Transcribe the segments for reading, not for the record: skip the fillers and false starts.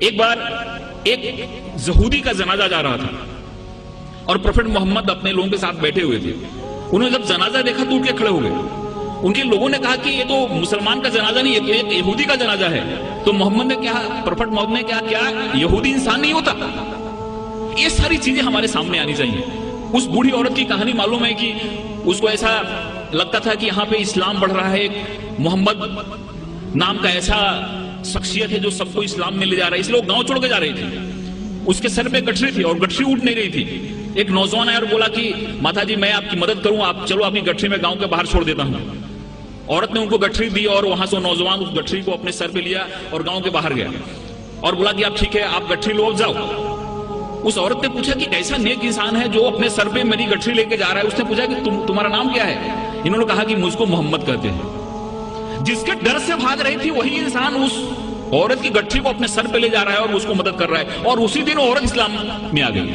एक बार एक यहूदी का जनाजा जा रहा था और प्रोफेट मोहम्मद अपने लोगों के साथ बैठे हुए थे। उन्होंने जब जनाजा देखा तो उठ के खड़े हो गए। उनके लोगों ने कहा कि ये तो मुसलमान का जनाजा नहीं, ये तो एक यहूदी का जनाजा है। तो मोहम्मद ने कहा, प्रोफेट मोहम्मद ने कहा, क्या यहूदी इंसान नहीं होता? ये सारी चीजें हमारे सामने आनी चाहिए। उस बूढ़ी औरत की कहानी मालूम है कि उसको ऐसा लगता था कि यहाँ पे इस्लाम बढ़ रहा है, मोहम्मद नाम का ऐसा शख्सियत है जो सबको इस्लाम में ले जा रहा है, इसलिए वो गांव छोड़ के जा रही थी। उसके सर पे गठरी थी और गठरी उठ नहीं रही थी। एक नौजवान आया और बोला कि माता जी मैं आपकी मदद करूं, आप चलो अपनी गठरी में गांव के बाहर छोड़ देता हूं। औरत ने उनको गठरी दी और वहां से नौजवान उस गठरी को अपने सर पे लिया और गांव के बाहर गया और बोला कि आप ठीक है, आप गठरी लो, जाओ। उस औरत ने पूछा कि कैसा नेक इंसान है जो अपने सर पे मेरी गठरी लेके जा रहा है। उसने पूछा कि तुम्हारा नाम क्या है? इन्होंने कहा कि मुझको मोहम्मद कहते हैं। जिसके डर से भाग रही थी वही इंसान उस औरत की गठरी को अपने सर पे ले जा रहा है और उसको मदद कर रहा है, और उसी दिन औरत इस्लाम में आ गई।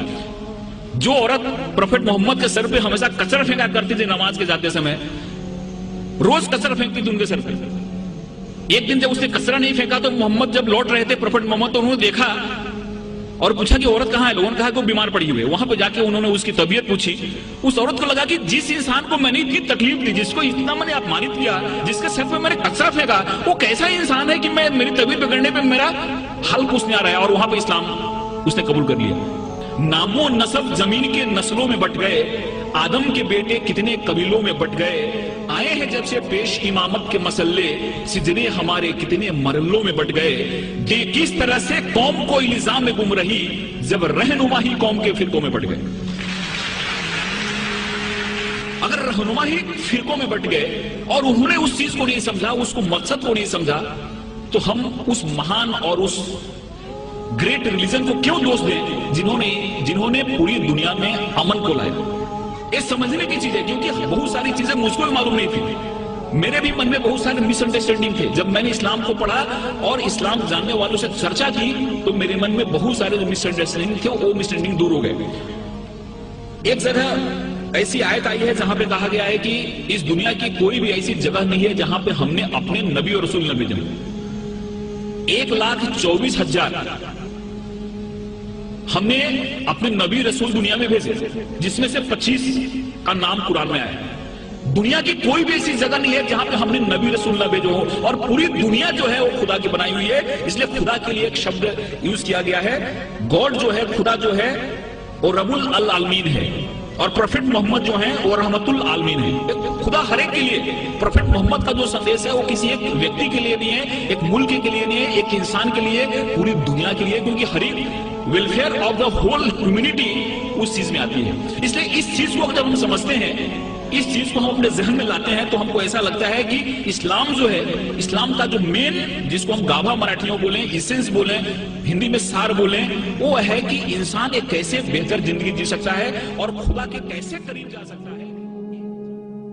जो औरत प्रोफेट मोहम्मद के सर पे हमेशा कचरा फेंका करती थी नमाज के जाते समय, रोज कचरा फेंकती थी उनके सर पे। एक दिन जब उसने कचरा नहीं फेंका तो मोहम्मद जब लौट रहे थे प्रोफेट मोहम्मद, तो उन्होंने देखा और पूछा कि औरत कहां है? लोगों ने कहा कि वो बीमार पड़ी हुई है। वहां पे जाके उन्होंने उसकी तबीयत पूछी। उस औरत को लगा कि जिस इंसान को मैंने इतनी तकलीफ दी, जिसको इतना मैंने अपमानित किया, जिसके सर पे मैंने कचरा फेंका, वो कैसा इंसान है कि मैं मेरी तबीयत बिगड़ने पे मेरा हल पूछने आ रहा है। और वहां पे इस्लाम उसने कबूल कर लिया। नामो नसब जमीन के नस्लों में बट गए, आदम के बेटे कितने कबीलों में बट गए। आए हैं जब से पेश इमामत के मसल्ले, सिजरे हमारे कितने मरलों में बट गए। किस तरह से कौम को इल्जाम में गुम रही, जब रहनुमा ही कौम के फिरकों में बट गए। अगर रहनुमा ही फिरकों में बट गए और उन्होंने उस चीज को नहीं समझा, उसको मकसद को नहीं समझा, तो हम उस महान और उस ग्रेट रिलीजन को क्यों दोष दें जिन्होंने पूरी दुनिया में अमन को लाया। ये समझने की चीज है, क्योंकि बहुत सारी चीजें मुझको भी मालूम नहीं थी। मेरे भी मन में बहुत सारे मिसअंडरस्टैंडिंग थे। जब मैंने इस्लाम को पढ़ा और इस्लाम जानने वालों से चर्चा की तो मेरे मन में बहुत सारे जो मिसअंडरस्टैंडिंग थे वो मिसअंडरस्टैंडिंग दूर हो गए। एक जगह ऐसी आयत आई है जहां पे कहा गया है कि इस दुनिया की कोई भी ऐसी जगह नहीं है जहां पे हमने अपने नबी और रसूल न भेजे। 1,24,000 हमने अपने नबी रसूल दुनिया में भेजे, जिसमें से 25 का नाम कुरान में आया है। दुनिया की कोई भी ऐसी जगह नहीं है जहां पे हमने नबी रसूल न भेजो हो। और पूरी दुनिया जो है वो खुदा की बनाई हुई है, इसलिए खुदा के लिए एक शब्द यूज किया गया है। गॉड जो है, खुदा जो है वो रब्बुल आलमीन है, और प्रोफेट मोहम्मद जो है वो रहमतुल आलमीन है। खुदा हर एक के लिए, प्रोफेट मोहम्मद का जो संदेश है वो किसी एक व्यक्ति के लिए नहीं है, एक मुल्क के लिए नहीं है, एक इंसान के लिए, पूरी दुनिया के लिए, क्योंकि हर एक welfare of the whole humanity उस चीज में आती है। इसलिए इस चीज को जब हम समझते हैं, इस चीज को हम अपने जहन में लाते हैं, तो हमको ऐसा लगता है कि इस्लाम जो है, इस्लाम का जो मेन, जिसको हम गाभा मराठियों बोलें, इसेंस बोलें, हिंदी में सार बोलें, वो है कि इंसान एक कैसे बेहतर जिंदगी जी सकता है और खुदा के कैसे करीब जा सकता है।